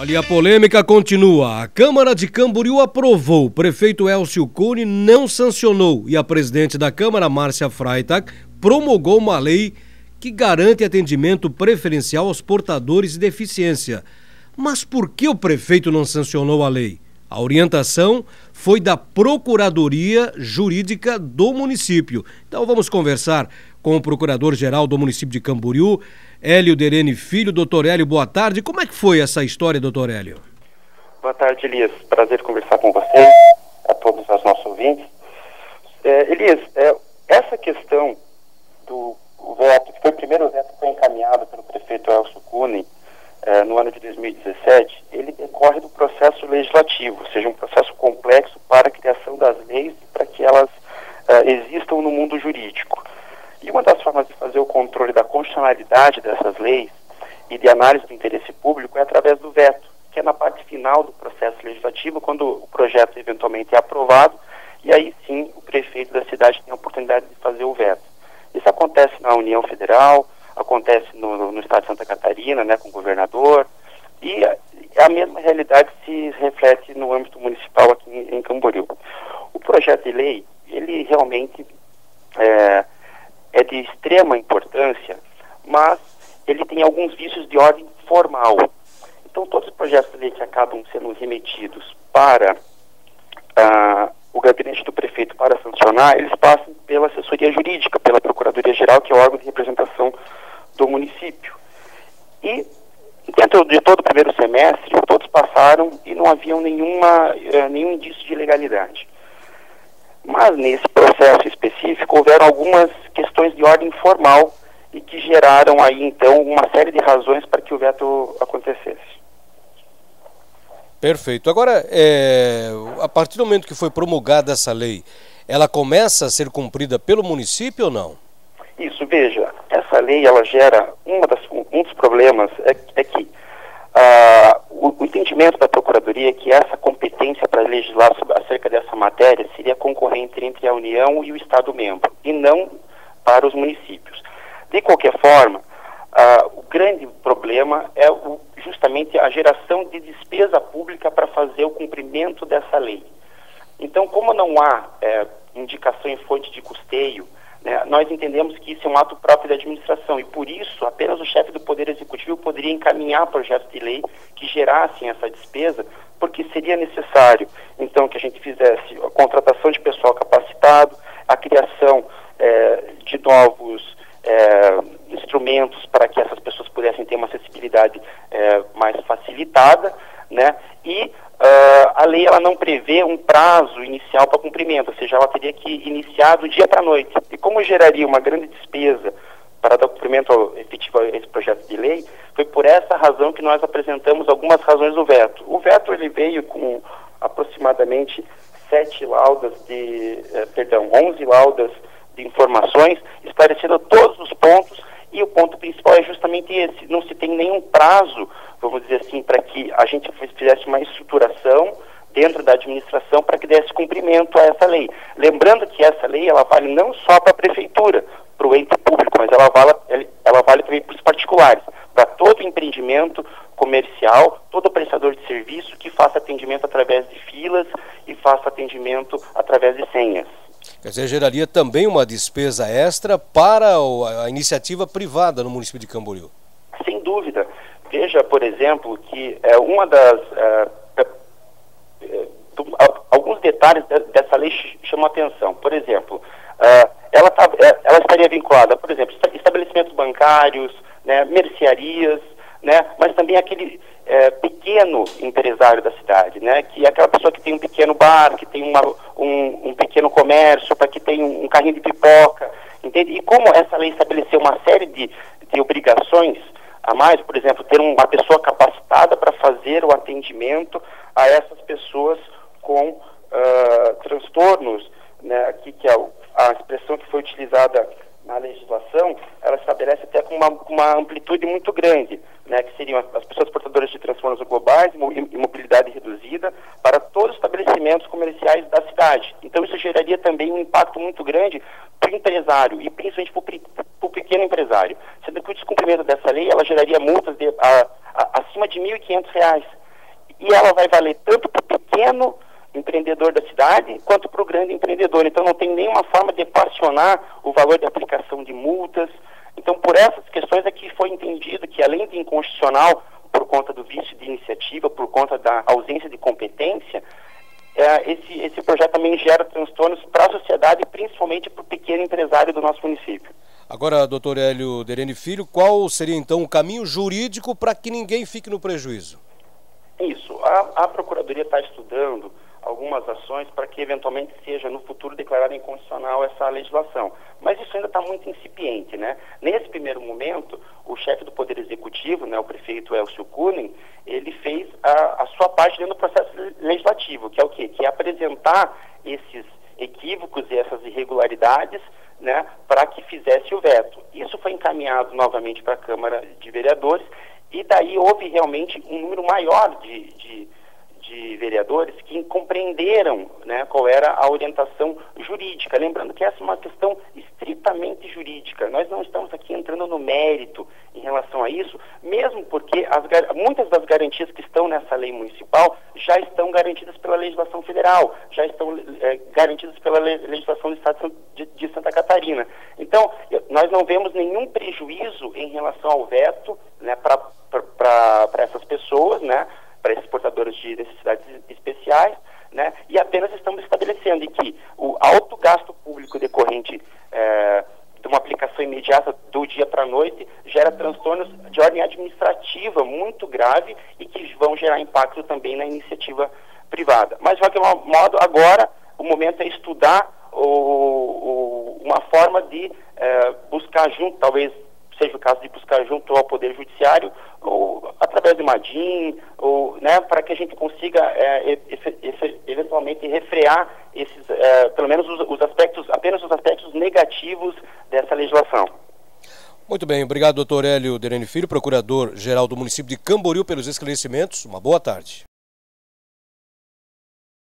Olha, e a polêmica continua. A Câmara de Camboriú aprovou, o prefeito Elcio Cunha não sancionou e a presidente da Câmara, Márcia Freitag, promulgou uma lei que garante atendimento preferencial aos portadores de deficiência. Mas por que o prefeito não sancionou a lei? A orientação foi da Procuradoria Jurídica do município. Então vamos conversar com o Procurador-Geral do município de Camboriú, Hélio Derene Filho. Doutor Hélio, boa tarde. Como é que foi essa história, doutor Hélio? Boa tarde, Elias. Prazer conversar com você, a todos os nossos ouvintes. Elias, essa questão do veto, que foi o primeiro veto que foi encaminhado pelo prefeito Elcio Cunha no ano de 2017, ele decorre do processo legislativo, ou seja, um processo complexo para a criação das leis e para que elas existam no mundo jurídico. E uma das formas de fazer o controle da constitucionalidade dessas leis e de análise do interesse público é através do veto, que é na parte final do processo legislativo, quando o projeto eventualmente é aprovado, e aí sim o prefeito da cidade tem a oportunidade de fazer o veto. Isso acontece na União Federal, acontece no estado de Santa Catarina, né, com o governador, e a mesma realidade se reflete no âmbito municipal aqui em Camboriú. O projeto de lei, ele realmente é de extrema importância, mas ele tem alguns vícios de ordem formal. Então, todos os projetos de lei que acabam sendo remetidos para o gabinete do prefeito para sancionar, eles passam pela assessoria jurídica, pela Procuradoria-Geral, que é o órgão de representação do município. E, dentro de todo o primeiro semestre, todos passaram e não haviam nenhum indício de ilegalidade. Mas, nesse processo específico, houveram algumas questões de ordem formal e que geraram aí, então, uma série de razões para que o veto acontecesse. Perfeito. Agora, a partir do momento que foi promulgada essa lei, ela começa a ser cumprida pelo município ou não? Isso, veja, essa lei, ela gera, um dos problemas é que o entendimento da Procuradoria é que essa competência para legislar acerca dessa matéria seria concorrente entre a União e o Estado-membro, e não para os municípios. De qualquer forma, o grande problema é justamente a geração de despesa pública para fazer o cumprimento dessa lei. Então, como não há indicação em fonte de custeio, né, nós entendemos que isso é um ato próprio da administração e, por isso, apenas o chefe do Poder Executivo poderia encaminhar projetos de lei que gerassem essa despesa, porque seria necessário, então, que a gente fizesse a contratação de pessoal capacitado, a criação de novos instrumentos para que essas pessoas pudessem ter uma acessibilidade mais facilitada, né, e a lei ela não prevê um prazo inicial para cumprimento, ou seja, ela teria que iniciar do dia para a noite. E como geraria uma grande despesa para dar cumprimento efetivo a esse projeto de lei, foi por essa razão que nós apresentamos algumas razões do veto. O veto ele veio com aproximadamente 11 laudas de informações, esclarecendo todos os pontos, e o ponto principal é justamente esse: não se tem nenhum prazo, vamos dizer assim, para que a gente fizesse uma estruturação dentro da administração para que desse cumprimento a essa lei. Lembrando que essa lei ela vale não só para a prefeitura, para o ente público, mas ela vale também para os particulares, para todo empreendimento comercial, todo prestador de serviço que faça atendimento através de filas e faça atendimento através de senhas. Quer dizer, geraria também uma despesa extra para a iniciativa privada no município de Camboriú. Sem dúvida. Veja, por exemplo, que alguns detalhes dessa lei chamam a atenção. Por exemplo, ela estaria vinculada, por exemplo, estabelecimentos bancários, né, mercearias, né, mas também aquele pequeno empresário da cidade, né, que é aquela pessoa que tem um pequeno bar, que tem um pequeno comércio, que tem um carrinho de pipoca, entende? E como essa lei estabeleceu uma série de obrigações a mais, por exemplo, ter uma pessoa capacitada para fazer o atendimento a essas pessoas com transtornos, né, aqui que é a expressão que foi utilizada na legislação, ela estabelece até com uma amplitude muito grande, né, que seriam as pessoas portadoras de transtornos globais e mobilidade reduzida para todos os estabelecimentos comerciais da cidade. Então isso geraria também um impacto muito grande para o empresário e principalmente para o pequeno empresário, sendo que o descumprimento dessa lei ela geraria multas acima de R$ 1.500. e ela vai valer tanto para o pequeno empreendedor da cidade quanto para o grande empreendedor. Então não tem nenhuma forma de equacionar o valor de aplicação de multas. Então por essas questões é que foi entendido que, além de inconstitucional por conta do vício de iniciativa, por conta da ausência de competência, esse projeto também gera transtornos para a sociedade e principalmente para o pequeno empresário do nosso município. Agora, doutor Hélio Derene Filho, qual seria então o caminho jurídico para que ninguém fique no prejuízo? Isso, a Procuradoria está estudando algumas ações para que eventualmente seja no futuro declarada inconstitucional essa legislação. Mas isso ainda está muito incipiente, né? Nesse primeiro momento, o chefe do Poder Executivo, né, o prefeito Elcio Kunen, ele fez a sua parte dentro do processo legislativo, que é o quê? Que é apresentar esses equívocos e essas irregularidades, né, para que fizesse o veto. Isso foi encaminhado novamente para a Câmara de Vereadores e daí houve realmente um número maior de vereadores que compreenderam, né, qual era a orientação jurídica. Lembrando que essa é uma questão estritamente jurídica. Nós não estamos aqui entrando no mérito em relação a isso, mesmo porque muitas das garantias que estão nessa lei municipal já estão garantidas pela legislação federal, já estão garantidas pela legislação do Estado de Santa Catarina. Então, nós não vemos nenhum prejuízo em relação ao veto, né, para essas pessoas, né, para esses portadores de necessidades especiais, né, e apenas estamos estabelecendo que o alto gasto público decorrente de uma aplicação imediata do dia para a noite gera transtornos de ordem administrativa muito grave e que vão gerar impacto também na iniciativa privada. Mas, de qualquer modo, agora o momento é estudar uma forma de buscar junto, talvez seja o caso de buscar junto ao Poder Judiciário, ou através de Madim, ou, né, para que a gente consiga eventualmente refrear esses, pelo menos apenas os aspectos negativos dessa legislação. Muito bem, obrigado, doutor Hélio Derene Filho, procurador-geral do município de Camboriú, pelos esclarecimentos. Uma boa tarde.